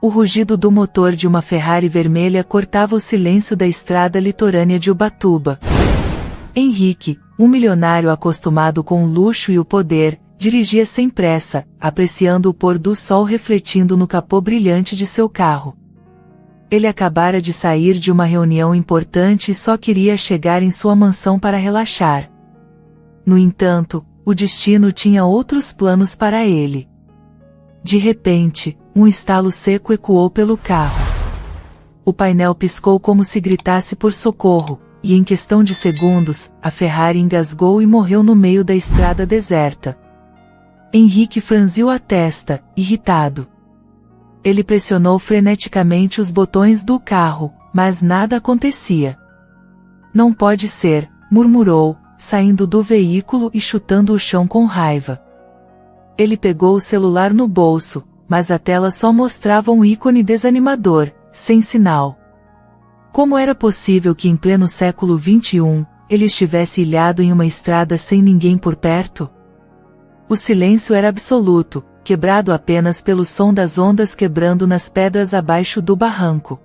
O rugido do motor de uma Ferrari vermelha cortava o silêncio da estrada litorânea de Ubatuba. Henrique, um milionário acostumado com o luxo e o poder, dirigia sem pressa, apreciando o pôr do sol refletindo no capô brilhante de seu carro. Ele acabara de sair de uma reunião importante e só queria chegar em sua mansão para relaxar. No entanto, o destino tinha outros planos para ele. De repente, um estalo seco ecoou pelo carro. O painel piscou como se gritasse por socorro, e em questão de segundos, a Ferrari engasgou e morreu no meio da estrada deserta. Henrique franziu a testa, irritado. Ele pressionou freneticamente os botões do carro, mas nada acontecia. Não pode ser, murmurou, saindo do veículo e chutando o chão com raiva. Ele pegou o celular no bolso, mas a tela só mostrava um ícone desanimador, sem sinal. Como era possível que em pleno século XXI, ele estivesse ilhado em uma estrada sem ninguém por perto? O silêncio era absoluto, quebrado apenas pelo som das ondas quebrando nas pedras abaixo do barranco.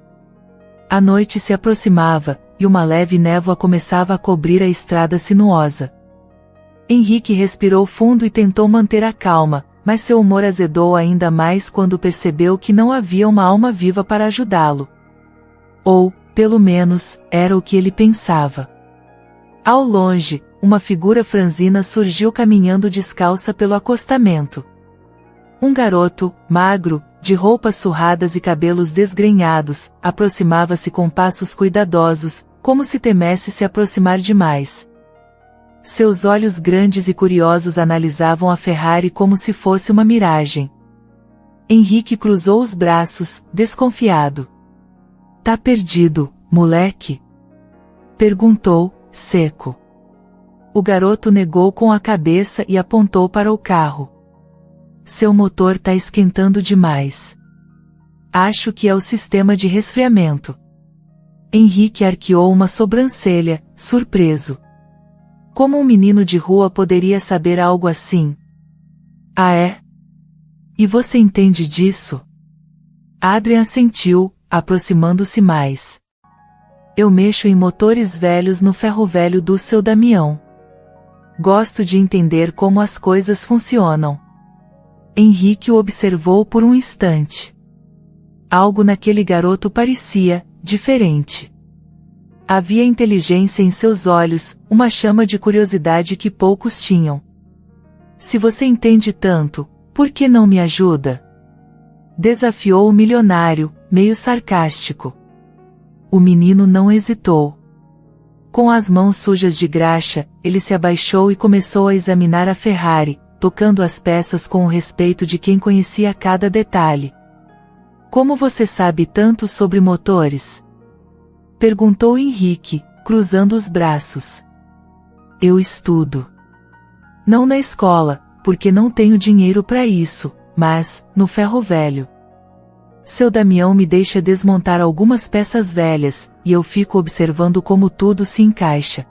A noite se aproximava, e uma leve névoa começava a cobrir a estrada sinuosa. Henrique respirou fundo e tentou manter a calma, mas seu humor azedou ainda mais quando percebeu que não havia uma alma viva para ajudá-lo. Ou, pelo menos, era o que ele pensava. Ao longe, uma figura franzina surgiu caminhando descalça pelo acostamento. Um garoto, magro, de roupas surradas e cabelos desgrenhados, aproximava-se com passos cuidadosos, como se temesse se aproximar demais. Seus olhos grandes e curiosos analisavam a Ferrari como se fosse uma miragem. Henrique cruzou os braços, desconfiado. "Tá perdido, moleque?" perguntou, seco. O garoto negou com a cabeça e apontou para o carro. "Seu motor tá esquentando demais. Acho que é o sistema de resfriamento." Henrique arqueou uma sobrancelha, surpreso. Como um menino de rua poderia saber algo assim? "Ah, é? E você entende disso?" Adrian assentiu, aproximando-se mais. "Eu mexo em motores velhos no ferro velho do seu Damião. Gosto de entender como as coisas funcionam." Henrique o observou por um instante. Algo naquele garoto parecia diferente. Havia inteligência em seus olhos, uma chama de curiosidade que poucos tinham. "Se você entende tanto, por que não me ajuda?" desafiou o milionário, meio sarcástico. O menino não hesitou. Com as mãos sujas de graxa, ele se abaixou e começou a examinar a Ferrari, tocando as peças com o respeito de quem conhecia cada detalhe. "Como você sabe tanto sobre motores?" perguntou Henrique, cruzando os braços. "Eu estudo. Não na escola, porque não tenho dinheiro para isso, mas, no ferro velho. Seu Damião me deixa desmontar algumas peças velhas, e eu fico observando como tudo se encaixa."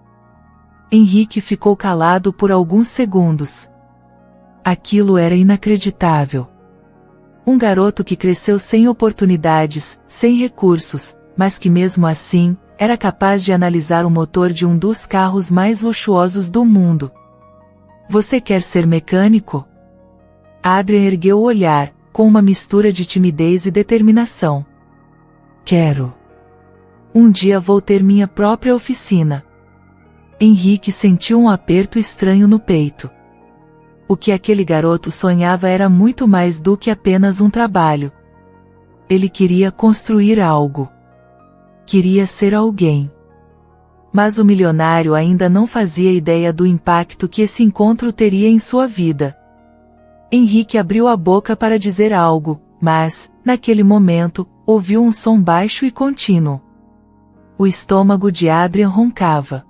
Henrique ficou calado por alguns segundos. Aquilo era inacreditável. Um garoto que cresceu sem oportunidades, sem recursos, mas que mesmo assim, era capaz de analisar o motor de um dos carros mais luxuosos do mundo. "Você quer ser mecânico?" Adrian ergueu o olhar, com uma mistura de timidez e determinação. "Quero. Um dia vou ter minha própria oficina." Henrique sentiu um aperto estranho no peito. O que aquele garoto sonhava era muito mais do que apenas um trabalho. Ele queria construir algo. Queria ser alguém. Mas o milionário ainda não fazia ideia do impacto que esse encontro teria em sua vida. Henrique abriu a boca para dizer algo, mas, naquele momento, ouviu um som baixo e contínuo. O estômago de Adrian roncava.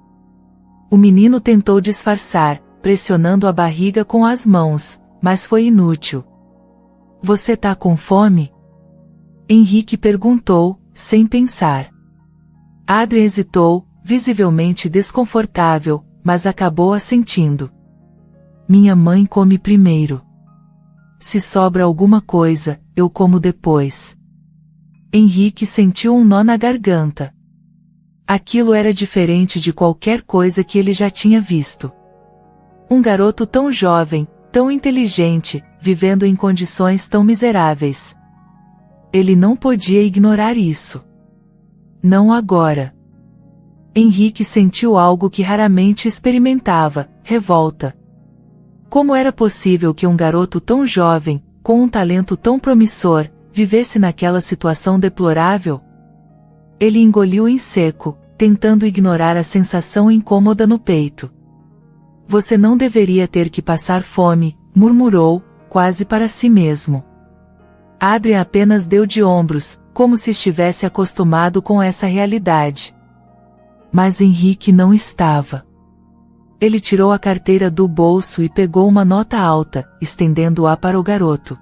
O menino tentou disfarçar, pressionando a barriga com as mãos, mas foi inútil. "Você tá com fome?" Henrique perguntou, sem pensar. Adrian hesitou, visivelmente desconfortável, mas acabou assentindo. "Minha mãe come primeiro. Se sobra alguma coisa, eu como depois." Henrique sentiu um nó na garganta. Aquilo era diferente de qualquer coisa que ele já tinha visto. Um garoto tão jovem, tão inteligente, vivendo em condições tão miseráveis. Ele não podia ignorar isso. Não agora. Henrique sentiu algo que raramente experimentava: revolta. Como era possível que um garoto tão jovem, com um talento tão promissor, vivesse naquela situação deplorável? Ele engoliu em seco, tentando ignorar a sensação incômoda no peito. Você não deveria ter que passar fome, murmurou, quase para si mesmo. Adrian apenas deu de ombros, como se estivesse acostumado com essa realidade. Mas Henrique não estava. Ele tirou a carteira do bolso e pegou uma nota alta, estendendo-a para o garoto.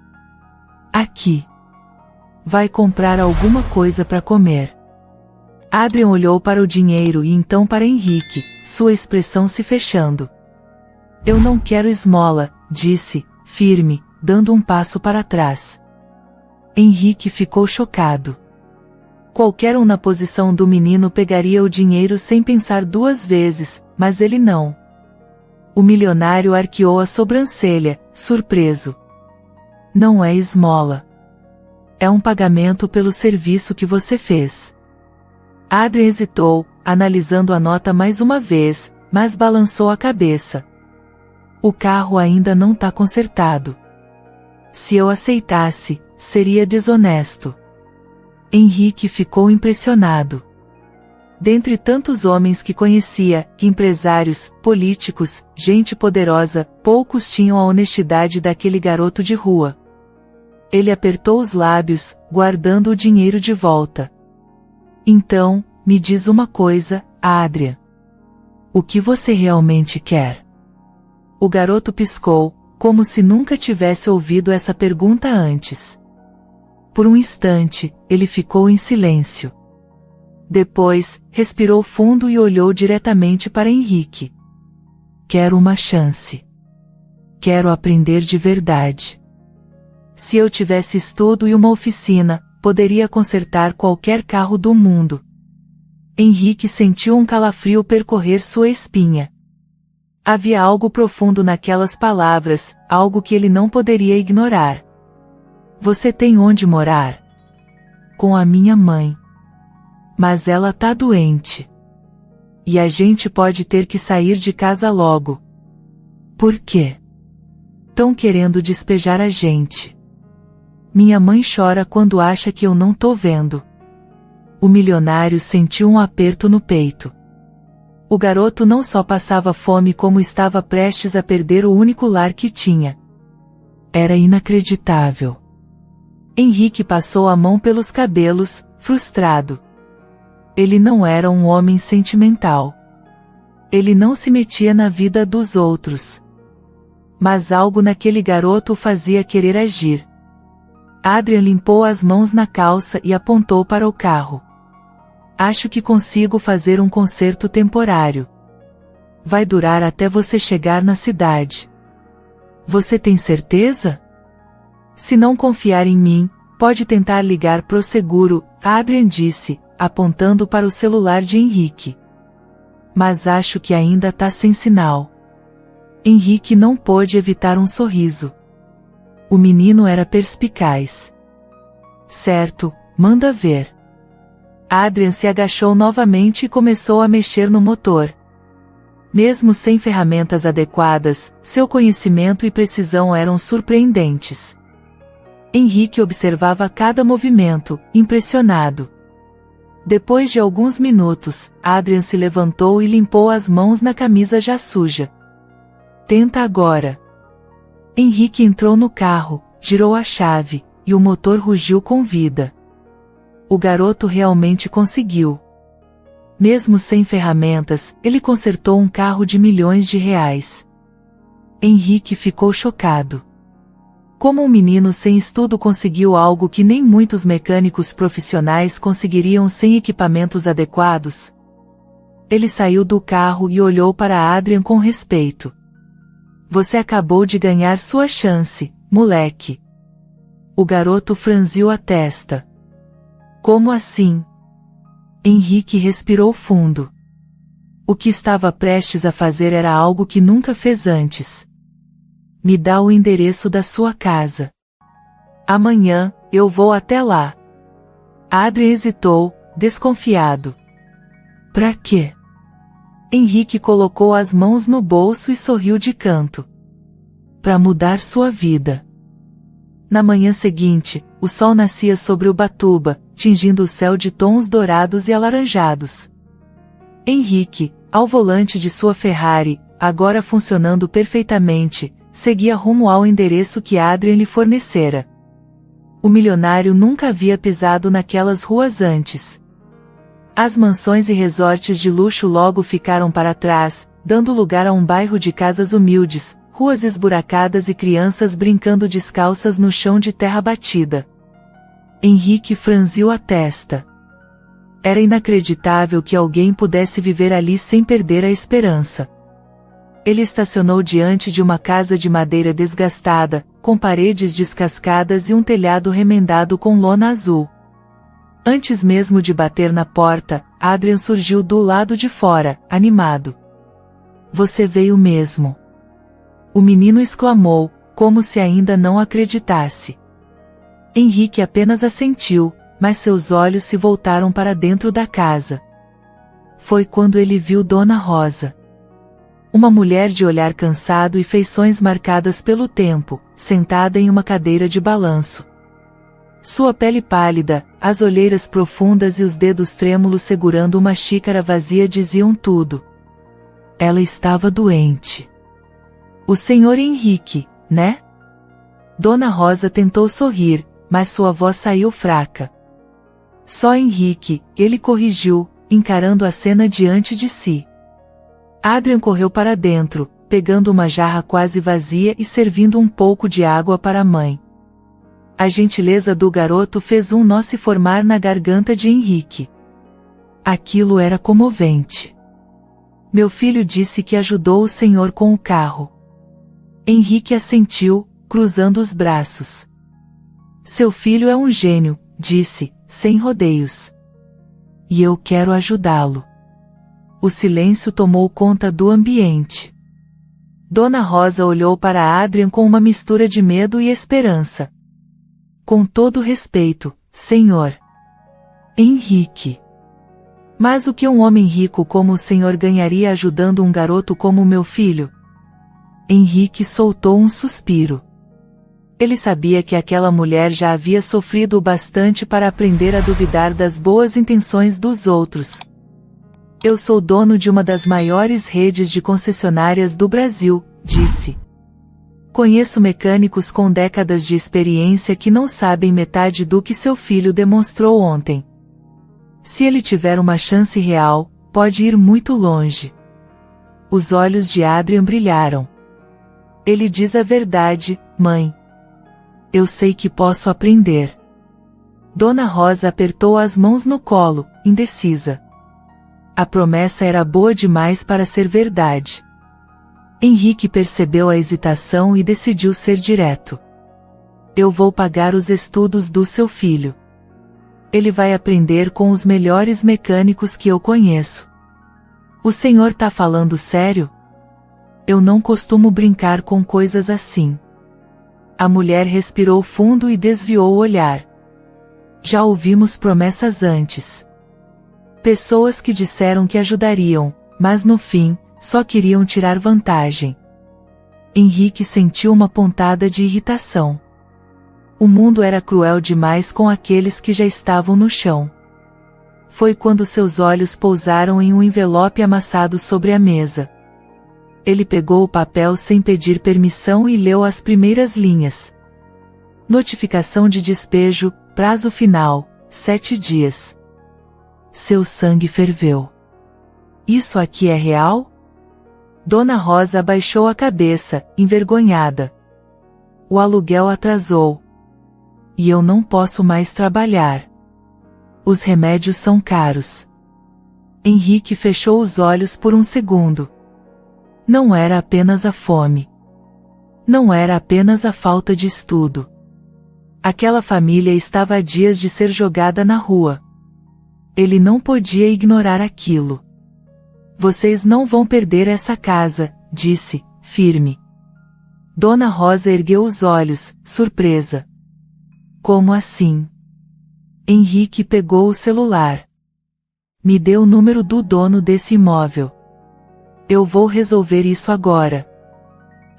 Aqui. Vai comprar alguma coisa para comer. Adrian olhou para o dinheiro e então para Henrique, sua expressão se fechando. Eu não quero esmola, disse, firme, dando um passo para trás. Henrique ficou chocado. Qualquer um na posição do menino pegaria o dinheiro sem pensar duas vezes, mas ele não. O milionário arqueou a sobrancelha, surpreso. Não é esmola. É um pagamento pelo serviço que você fez. Adrian hesitou, analisando a nota mais uma vez, mas balançou a cabeça. O carro ainda não está consertado. Se eu aceitasse, seria desonesto. Henrique ficou impressionado. Dentre tantos homens que conhecia, empresários, políticos, gente poderosa, poucos tinham a honestidade daquele garoto de rua. Ele apertou os lábios, guardando o dinheiro de volta. Então, me diz uma coisa, Adrian. O que você realmente quer? O garoto piscou, como se nunca tivesse ouvido essa pergunta antes. Por um instante, ele ficou em silêncio. Depois, respirou fundo e olhou diretamente para Henrique. Quero uma chance. Quero aprender de verdade. Se eu tivesse estudo e uma oficina, poderia consertar qualquer carro do mundo. Henrique sentiu um calafrio percorrer sua espinha. Havia algo profundo naquelas palavras, algo que ele não poderia ignorar. Você tem onde morar? Com a minha mãe. Mas ela tá doente. E a gente pode ter que sair de casa logo. Por quê? Tão querendo despejar a gente. Minha mãe chora quando acha que eu não tô vendo. O milionário sentiu um aperto no peito. O garoto não só passava fome como estava prestes a perder o único lar que tinha. Era inacreditável. Henrique passou a mão pelos cabelos, frustrado. Ele não era um homem sentimental. Ele não se metia na vida dos outros. Mas algo naquele garoto o fazia querer agir. Adrian limpou as mãos na calça e apontou para o carro. Acho que consigo fazer um conserto temporário. Vai durar até você chegar na cidade. Você tem certeza? Se não confiar em mim, pode tentar ligar pro seguro, Adrian disse, apontando para o celular de Henrique. Mas acho que ainda tá sem sinal. Henrique não pôde evitar um sorriso. O menino era perspicaz. Certo, manda ver. Adrian se agachou novamente e começou a mexer no motor. Mesmo sem ferramentas adequadas, seu conhecimento e precisão eram surpreendentes. Henrique observava cada movimento, impressionado. Depois de alguns minutos, Adrian se levantou e limpou as mãos na camisa já suja. Tenta agora. Henrique entrou no carro, girou a chave, e o motor rugiu com vida. O garoto realmente conseguiu. Mesmo sem ferramentas, ele consertou um carro de milhões de reais. Henrique ficou chocado. Como um menino sem estudo conseguiu algo que nem muitos mecânicos profissionais conseguiriam sem equipamentos adequados? Ele saiu do carro e olhou para Adrian com respeito. Você acabou de ganhar sua chance, moleque. O garoto franziu a testa. Como assim? Henrique respirou fundo. O que estava prestes a fazer era algo que nunca fez antes. Me dá o endereço da sua casa. Amanhã, eu vou até lá. Adrien hesitou, desconfiado. Pra quê? Henrique colocou as mãos no bolso e sorriu de canto. Pra mudar sua vida. Na manhã seguinte, o sol nascia sobre Ubatuba, tingindo o céu de tons dourados e alaranjados. Henrique, ao volante de sua Ferrari, agora funcionando perfeitamente, seguia rumo ao endereço que Adrien lhe fornecera. O milionário nunca havia pisado naquelas ruas antes. As mansões e resorts de luxo logo ficaram para trás, dando lugar a um bairro de casas humildes, ruas esburacadas e crianças brincando descalças no chão de terra batida. Henrique franziu a testa. Era inacreditável que alguém pudesse viver ali sem perder a esperança. Ele estacionou diante de uma casa de madeira desgastada, com paredes descascadas e um telhado remendado com lona azul. Antes mesmo de bater na porta, Adrien surgiu do lado de fora, animado. Você veio mesmo. O menino exclamou, como se ainda não acreditasse. Henrique apenas assentiu, mas seus olhos se voltaram para dentro da casa. Foi quando ele viu Dona Rosa. Uma mulher de olhar cansado e feições marcadas pelo tempo, sentada em uma cadeira de balanço. Sua pele pálida, as olheiras profundas e os dedos trêmulos segurando uma xícara vazia diziam tudo. Ela estava doente. O senhor Henrique, né? Dona Rosa tentou sorrir, mas sua voz saiu fraca. Só Henrique, ele corrigiu, encarando a cena diante de si. Adrien correu para dentro, pegando uma jarra quase vazia e servindo um pouco de água para a mãe. A gentileza do garoto fez um nó se formar na garganta de Henrique. Aquilo era comovente. Meu filho disse que ajudou o senhor com o carro. Henrique assentiu, cruzando os braços. Seu filho é um gênio, disse, sem rodeios. E eu quero ajudá-lo. O silêncio tomou conta do ambiente. Dona Rosa olhou para Adrien com uma mistura de medo e esperança. Com todo respeito, senhor. Henrique. Mas o que um homem rico como o senhor ganharia ajudando um garoto como meu filho? Henrique soltou um suspiro. Ele sabia que aquela mulher já havia sofrido o bastante para aprender a duvidar das boas intenções dos outros. Eu sou dono de uma das maiores redes de concessionárias do Brasil, disse. Conheço mecânicos com décadas de experiência que não sabem metade do que seu filho demonstrou ontem. Se ele tiver uma chance real, pode ir muito longe. Os olhos de Adrien brilharam. Ele diz a verdade, mãe. Eu sei que posso aprender. Dona Rosa apertou as mãos no colo, indecisa. A promessa era boa demais para ser verdade. Henrique percebeu a hesitação e decidiu ser direto. Eu vou pagar os estudos do seu filho. Ele vai aprender com os melhores mecânicos que eu conheço. O senhor tá falando sério? Eu não costumo brincar com coisas assim. A mulher respirou fundo e desviou o olhar. Já ouvimos promessas antes. Pessoas que disseram que ajudariam, mas no fim, só queriam tirar vantagem. Henrique sentiu uma pontada de irritação. O mundo era cruel demais com aqueles que já estavam no chão. Foi quando seus olhos pousaram em um envelope amassado sobre a mesa. Ele pegou o papel sem pedir permissão e leu as primeiras linhas. Notificação de despejo, prazo final, 7 dias. Seu sangue ferveu. Isso aqui é real? Dona Rosa abaixou a cabeça, envergonhada. O aluguel atrasou. E eu não posso mais trabalhar. Os remédios são caros. Henrique fechou os olhos por um segundo. Não era apenas a fome. Não era apenas a falta de estudo. Aquela família estava há dias de ser jogada na rua. Ele não podia ignorar aquilo. Vocês não vão perder essa casa, disse, firme. Dona Rosa ergueu os olhos, surpresa. Como assim? Henrique pegou o celular. Me dê o número do dono desse imóvel. Eu vou resolver isso agora.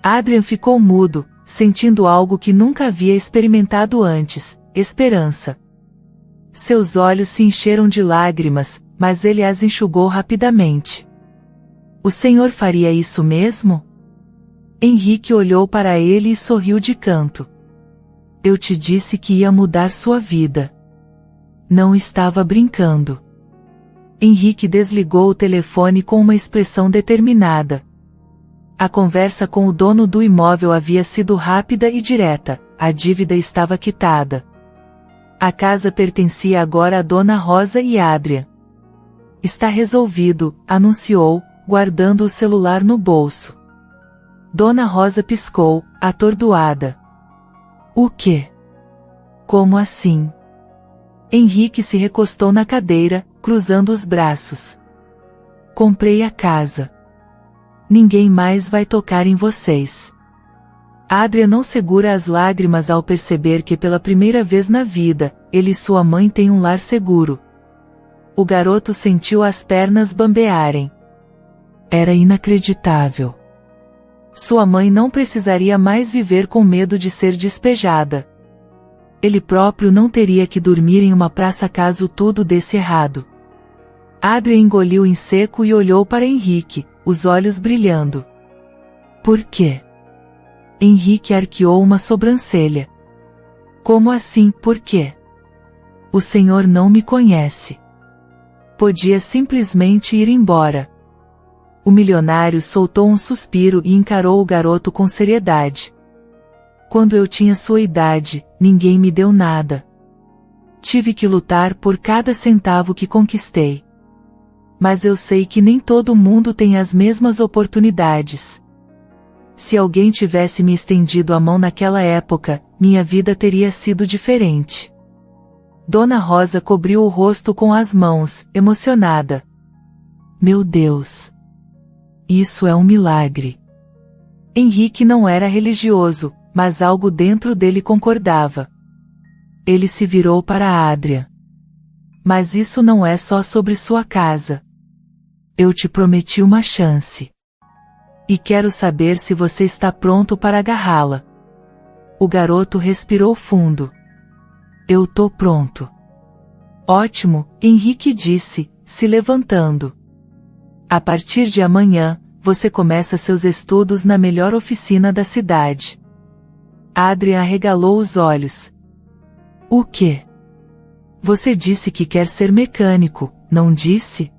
Adrian ficou mudo, sentindo algo que nunca havia experimentado antes, esperança. Seus olhos se encheram de lágrimas, mas ele as enxugou rapidamente. O senhor faria isso mesmo? Henrique olhou para ele e sorriu de canto. Eu te disse que ia mudar sua vida. Não estava brincando. Henrique desligou o telefone com uma expressão determinada. A conversa com o dono do imóvel havia sido rápida e direta, a dívida estava quitada. A casa pertencia agora a Dona Rosa e Adrian. Está resolvido, anunciou, guardando o celular no bolso. Dona Rosa piscou, atordoada. O quê? Como assim? Henrique se recostou na cadeira, cruzando os braços. Comprei a casa. Ninguém mais vai tocar em vocês. Adrian não segura as lágrimas ao perceber que pela primeira vez na vida, ele e sua mãe têm um lar seguro. O garoto sentiu as pernas bambearem. Era inacreditável. Sua mãe não precisaria mais viver com medo de ser despejada. Ele próprio não teria que dormir em uma praça caso tudo desse errado. Adrian engoliu em seco e olhou para Henrique, os olhos brilhando. Por quê? Henrique arqueou uma sobrancelha. Como assim, por quê? O senhor não me conhece. Podia simplesmente ir embora. O milionário soltou um suspiro e encarou o garoto com seriedade. Quando eu tinha sua idade, ninguém me deu nada. Tive que lutar por cada centavo que conquistei. Mas eu sei que nem todo mundo tem as mesmas oportunidades. Se alguém tivesse me estendido a mão naquela época, minha vida teria sido diferente. Dona Rosa cobriu o rosto com as mãos, emocionada. Meu Deus! Isso é um milagre. Henrique não era religioso, mas algo dentro dele concordava. Ele se virou para Adrian. Mas isso não é só sobre sua casa. Eu te prometi uma chance. E quero saber se você está pronto para agarrá-la. O garoto respirou fundo. Eu tô pronto. Ótimo, Henrique disse, se levantando. A partir de amanhã, você começa seus estudos na melhor oficina da cidade. Adrian arregalou os olhos. O quê? Você disse que quer ser mecânico, não disse?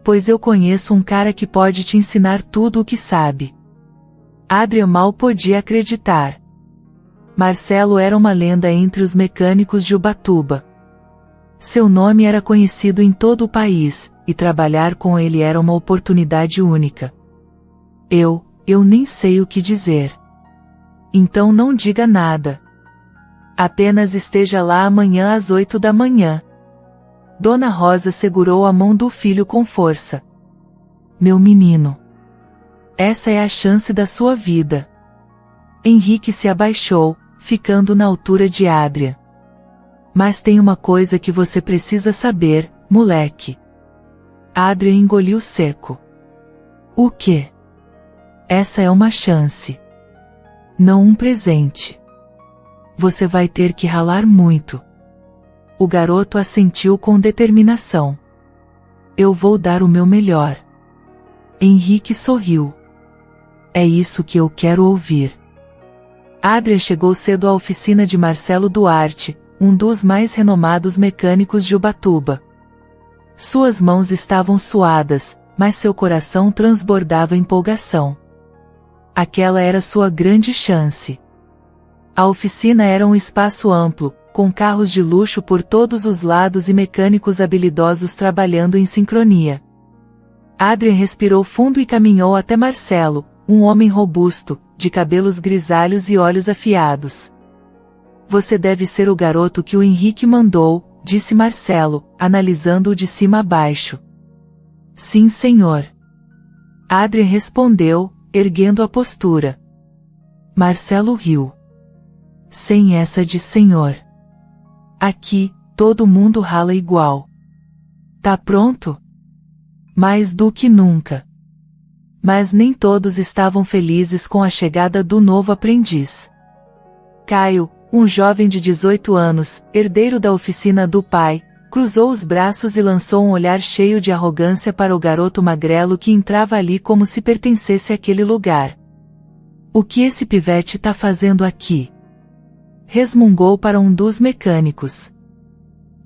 Pois eu conheço um cara que pode te ensinar tudo o que sabe. Adrian mal podia acreditar. Marcelo era uma lenda entre os mecânicos de Ubatuba. Seu nome era conhecido em todo o país, e trabalhar com ele era uma oportunidade única. Eu nem sei o que dizer. Então não diga nada. Apenas esteja lá amanhã às 8 da manhã. Dona Rosa segurou a mão do filho com força. Meu menino. Essa é a chance da sua vida. Henrique se abaixou, ficando na altura de Adrian. Mas tem uma coisa que você precisa saber, moleque. Adrian engoliu seco. O quê? Essa é uma chance. Não um presente. Você vai ter que ralar muito. O garoto assentiu com determinação. Eu vou dar o meu melhor. Henrique sorriu. É isso que eu quero ouvir. Adrian chegou cedo à oficina de Marcelo Duarte, um dos mais renomados mecânicos de Ubatuba. Suas mãos estavam suadas, mas seu coração transbordava empolgação. Aquela era sua grande chance. A oficina era um espaço amplo, com carros de luxo por todos os lados e mecânicos habilidosos trabalhando em sincronia. Adrian respirou fundo e caminhou até Marcelo, um homem robusto, de cabelos grisalhos e olhos afiados. Você deve ser o garoto que o Henrique mandou, disse Marcelo, analisando-o de cima a baixo. Sim, senhor. Adrian respondeu, erguendo a postura. Marcelo riu. Sem essa de senhor. Aqui, todo mundo rala igual. Tá pronto? Mais do que nunca. Mas nem todos estavam felizes com a chegada do novo aprendiz. Caio, um jovem de 18 anos, herdeiro da oficina do pai, cruzou os braços e lançou um olhar cheio de arrogância para o garoto magrelo que entrava ali como se pertencesse àquele lugar. O que esse pivete tá fazendo aqui? Resmungou para um dos mecânicos.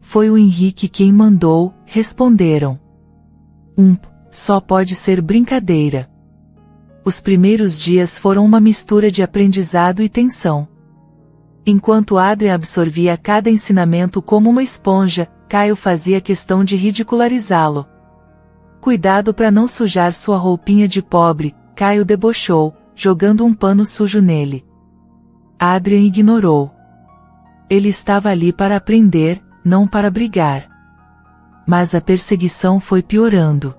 Foi o Henrique quem mandou, responderam. Só pode ser brincadeira. Os primeiros dias foram uma mistura de aprendizado e tensão. Enquanto Adrian absorvia cada ensinamento como uma esponja, Caio fazia questão de ridicularizá-lo. Cuidado para não sujar sua roupinha de pobre, Caio debochou, jogando um pano sujo nele. Adrian ignorou. Ele estava ali para aprender, não para brigar. Mas a perseguição foi piorando.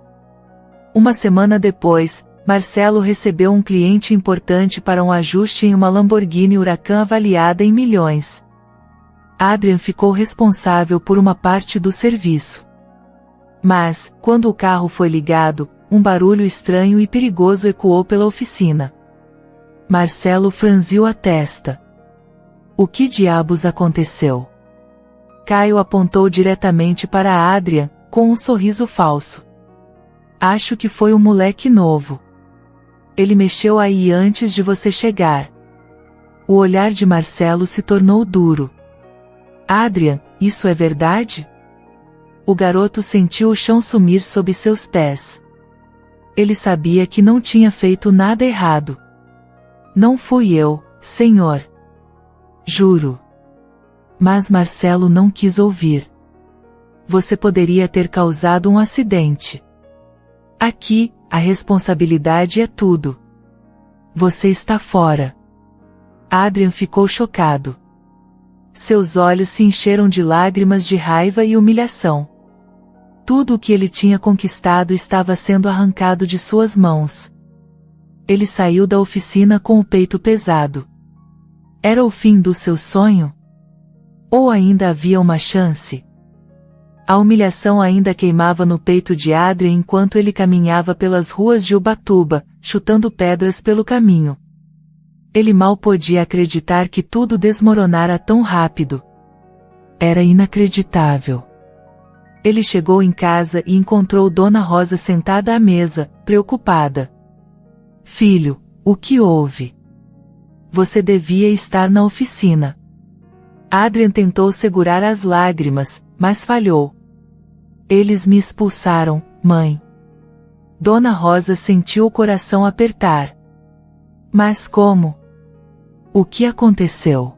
Uma semana depois, Marcelo recebeu um cliente importante para um ajuste em uma Lamborghini Huracan avaliada em milhões. Adrian ficou responsável por uma parte do serviço. Mas, quando o carro foi ligado, um barulho estranho e perigoso ecoou pela oficina. Marcelo franziu a testa. O que diabos aconteceu? Caio apontou diretamente para Adrian, com um sorriso falso. Acho que foi um moleque novo. Ele mexeu aí antes de você chegar. O olhar de Marcelo se tornou duro. Adrian, isso é verdade? O garoto sentiu o chão sumir sob seus pés. Ele sabia que não tinha feito nada errado. Não fui eu, senhor. Juro. Mas Marcelo não quis ouvir. Você poderia ter causado um acidente. Aqui, a responsabilidade é tudo. Você está fora. Adrian ficou chocado. Seus olhos se encheram de lágrimas de raiva e humilhação. Tudo o que ele tinha conquistado estava sendo arrancado de suas mãos. Ele saiu da oficina com o peito pesado. Era o fim do seu sonho? Ou ainda havia uma chance? A humilhação ainda queimava no peito de Adrian enquanto ele caminhava pelas ruas de Ubatuba, chutando pedras pelo caminho. Ele mal podia acreditar que tudo desmoronara tão rápido. Era inacreditável. Ele chegou em casa e encontrou Dona Rosa sentada à mesa, preocupada. Filho, o que houve? Você devia estar na oficina. Adrian tentou segurar as lágrimas, mas falhou. Eles me expulsaram, mãe. Dona Rosa sentiu o coração apertar. Mas como? O que aconteceu?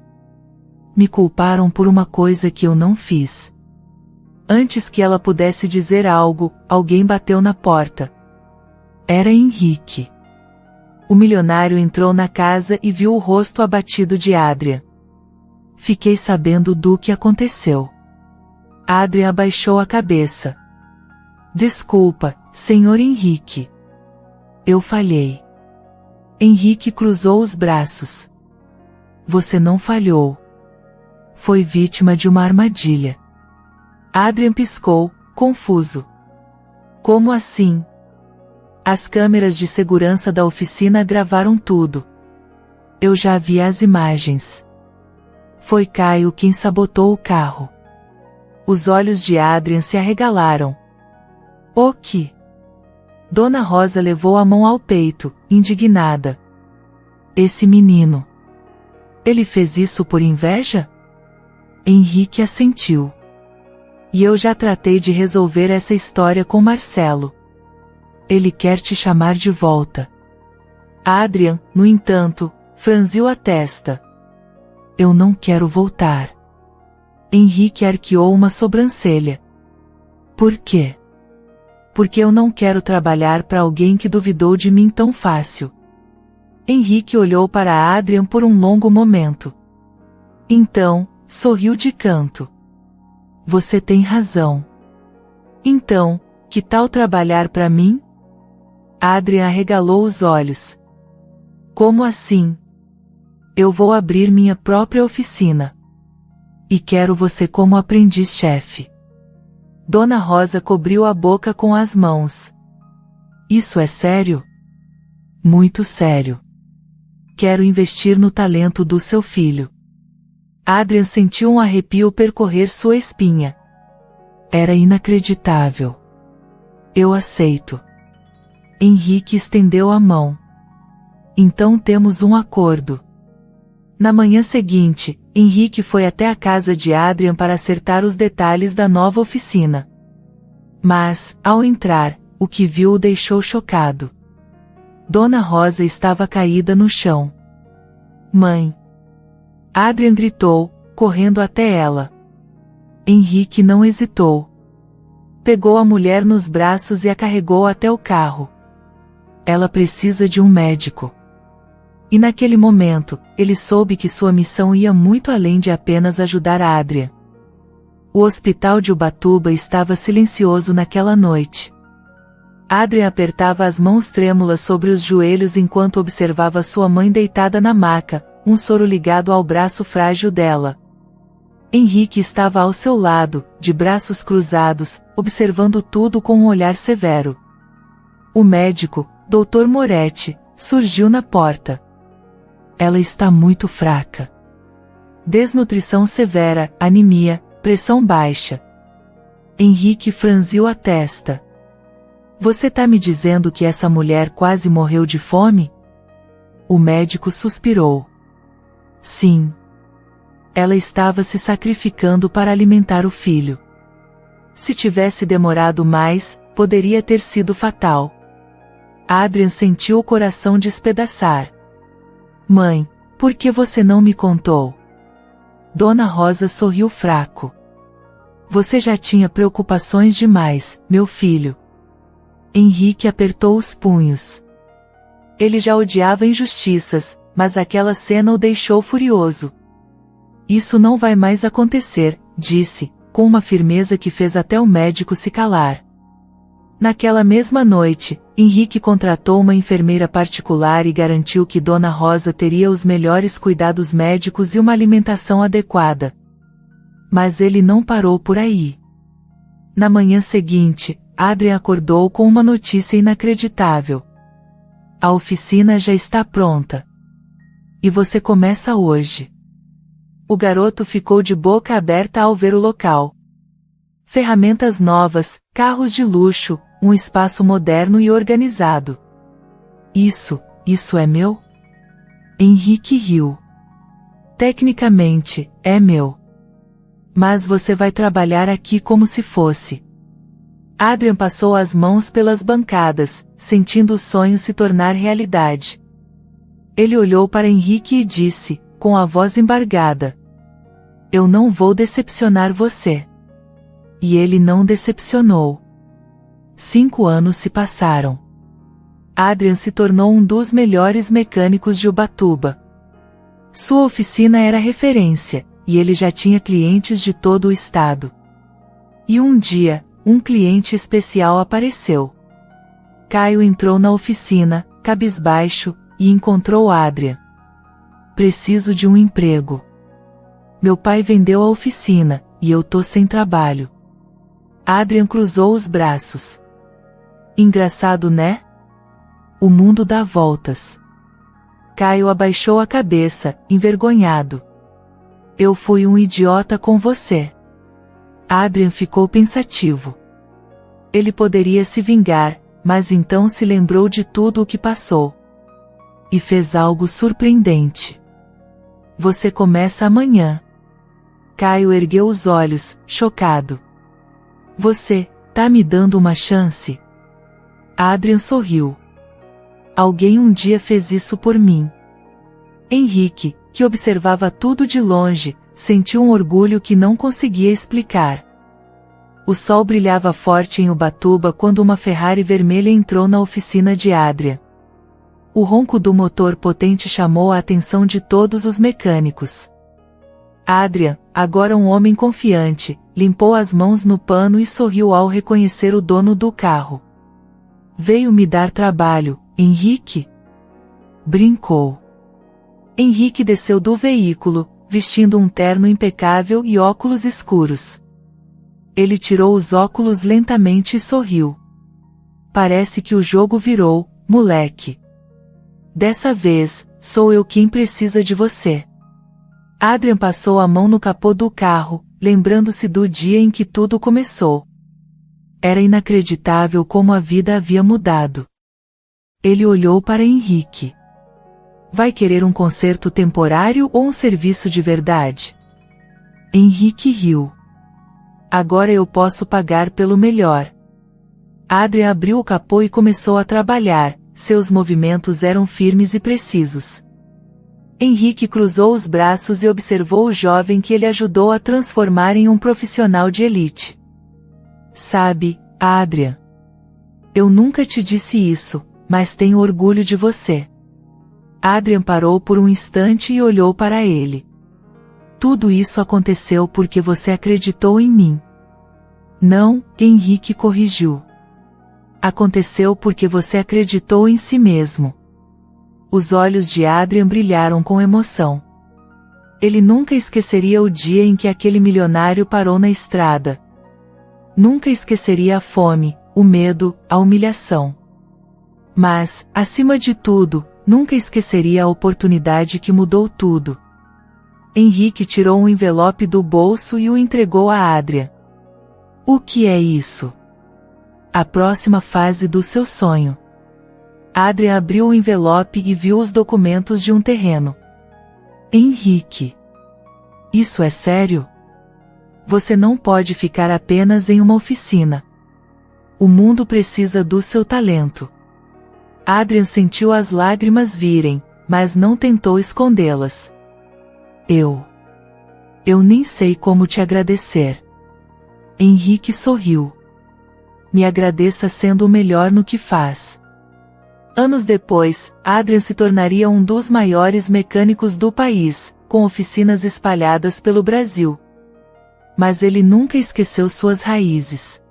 Me culparam por uma coisa que eu não fiz. Antes que ela pudesse dizer algo, alguém bateu na porta. Era Henrique. O milionário entrou na casa e viu o rosto abatido de Adrian. Fiquei sabendo do que aconteceu. Adrian abaixou a cabeça. Desculpa, senhor Henrique. Eu falhei. Henrique cruzou os braços. Você não falhou. Foi vítima de uma armadilha. Adrian piscou, confuso. Como assim? As câmeras de segurança da oficina gravaram tudo. Eu já vi as imagens. Foi Caio quem sabotou o carro. Os olhos de Adrian se arregalaram. O que? Dona Rosa levou a mão ao peito, indignada. Esse menino. Ele fez isso por inveja? Henrique assentiu. E eu já tratei de resolver essa história com Marcelo. Ele quer te chamar de volta. Adrian, no entanto, franziu a testa. Eu não quero voltar. Henrique arqueou uma sobrancelha. Por quê? Porque eu não quero trabalhar para alguém que duvidou de mim tão fácil. Henrique olhou para Adrian por um longo momento. Então, sorriu de canto. Você tem razão. Então, que tal trabalhar para mim? Adrian arregalou os olhos. Como assim? Eu vou abrir minha própria oficina. E quero você como aprendiz-chefe. Dona Rosa cobriu a boca com as mãos. Isso é sério? Muito sério. Quero investir no talento do seu filho. Adrian sentiu um arrepio percorrer sua espinha. Era inacreditável. Eu aceito. Henrique estendeu a mão. Então temos um acordo. Na manhã seguinte, Henrique foi até a casa de Adrian para acertar os detalhes da nova oficina. Mas, ao entrar, o que viu o deixou chocado. Dona Rosa estava caída no chão. Mãe! Adrian gritou, correndo até ela. Henrique não hesitou. Pegou a mulher nos braços e a carregou até o carro. Ela precisa de um médico. E naquele momento, ele soube que sua missão ia muito além de apenas ajudar a Adrian. O hospital de Ubatuba estava silencioso naquela noite. Adrian apertava as mãos trêmulas sobre os joelhos enquanto observava sua mãe deitada na maca, um soro ligado ao braço frágil dela. Henrique estava ao seu lado, de braços cruzados, observando tudo com um olhar severo. O médico, Dr. Moretti, surgiu na porta. Ela está muito fraca. Desnutrição severa, anemia, pressão baixa. Henrique franziu a testa. Você tá me dizendo que essa mulher quase morreu de fome? O médico suspirou. Sim. Ela estava se sacrificando para alimentar o filho. Se tivesse demorado mais, poderia ter sido fatal. Adrian sentiu o coração despedaçar. Mãe, por que você não me contou? Dona Rosa sorriu fraco. Você já tinha preocupações demais, meu filho. Henrique apertou os punhos. Ele já odiava injustiças, mas aquela cena o deixou furioso. Isso não vai mais acontecer, disse, com uma firmeza que fez até o médico se calar. Naquela mesma noite, Henrique contratou uma enfermeira particular e garantiu que Dona Rosa teria os melhores cuidados médicos e uma alimentação adequada. Mas ele não parou por aí. Na manhã seguinte, Adrian acordou com uma notícia inacreditável. A oficina já está pronta. E você começa hoje. O garoto ficou de boca aberta ao ver o local. Ferramentas novas, carros de luxo, um espaço moderno e organizado. Isso é meu? Henrique riu. Tecnicamente, é meu. Mas você vai trabalhar aqui como se fosse. Adrian passou as mãos pelas bancadas, sentindo o sonho se tornar realidade. Ele olhou para Henrique e disse, com a voz embargada: Eu não vou decepcionar você. E ele não decepcionou. 5 anos se passaram. Adrian se tornou um dos melhores mecânicos de Ubatuba. Sua oficina era referência, e ele já tinha clientes de todo o estado. E um dia, um cliente especial apareceu. Caio entrou na oficina, cabisbaixo, e encontrou Adrian. Preciso de um emprego. Meu pai vendeu a oficina, e eu tô sem trabalho. Adrian cruzou os braços. Engraçado, né? O mundo dá voltas. Caio abaixou a cabeça, envergonhado. Eu fui um idiota com você. Adrian ficou pensativo. Ele poderia se vingar, mas então se lembrou de tudo o que passou. E fez algo surpreendente. Você começa amanhã. Caio ergueu os olhos, chocado. Você tá me dando uma chance? Adrian sorriu. Alguém um dia fez isso por mim. Henrique, que observava tudo de longe, sentiu um orgulho que não conseguia explicar. O sol brilhava forte em Ubatuba quando uma Ferrari vermelha entrou na oficina de Adrian. O ronco do motor potente chamou a atenção de todos os mecânicos. Adrian, agora um homem confiante, limpou as mãos no pano e sorriu ao reconhecer o dono do carro. Veio me dar trabalho, Henrique? Brincou. Henrique desceu do veículo, vestindo um terno impecável e óculos escuros. Ele tirou os óculos lentamente e sorriu. Parece que o jogo virou, moleque. Dessa vez, sou eu quem precisa de você. Adrian passou a mão no capô do carro, lembrando-se do dia em que tudo começou. Era inacreditável como a vida havia mudado. Ele olhou para Henrique. Vai querer um conserto temporário ou um serviço de verdade? Henrique riu. Agora eu posso pagar pelo melhor. Adrian abriu o capô e começou a trabalhar, seus movimentos eram firmes e precisos. Henrique cruzou os braços e observou o jovem que ele ajudou a transformar em um profissional de elite. Sabe, Adrian? Eu nunca te disse isso, mas tenho orgulho de você. Adrian parou por um instante e olhou para ele. Tudo isso aconteceu porque você acreditou em mim. Não, Henrique corrigiu. Aconteceu porque você acreditou em si mesmo. Os olhos de Adrian brilharam com emoção. Ele nunca esqueceria o dia em que aquele milionário parou na estrada. Nunca esqueceria a fome, o medo, a humilhação. Mas, acima de tudo, nunca esqueceria a oportunidade que mudou tudo. Henrique tirou um envelope do bolso e o entregou a Adrian. O que é isso? A próxima fase do seu sonho. Adrian abriu o envelope e viu os documentos de um terreno. Henrique. Isso é sério? Você não pode ficar apenas em uma oficina. O mundo precisa do seu talento. Adrian sentiu as lágrimas virem, mas não tentou escondê-las. Eu nem sei como te agradecer. Henrique sorriu. Me agradeça sendo o melhor no que faz. Anos depois, Adrian se tornaria um dos maiores mecânicos do país, com oficinas espalhadas pelo Brasil. Mas ele nunca esqueceu suas raízes.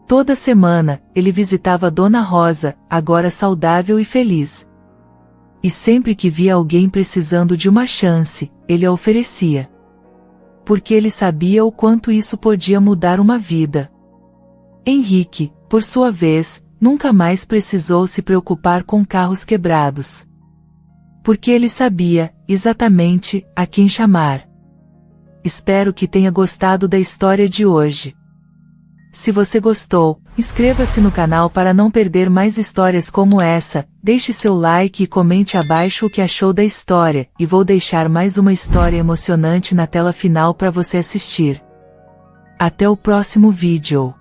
Toda semana, ele visitava Dona Rosa, agora saudável e feliz. E sempre que via alguém precisando de uma chance, ele a oferecia. Porque ele sabia o quanto isso podia mudar uma vida. Henrique, por sua vez, nunca mais precisou se preocupar com carros quebrados. Porque ele sabia, exatamente, a quem chamar. Espero que tenha gostado da história de hoje. Se você gostou, inscreva-se no canal para não perder mais histórias como essa, deixe seu like e comente abaixo o que achou da história, e vou deixar mais uma história emocionante na tela final para você assistir. Até o próximo vídeo.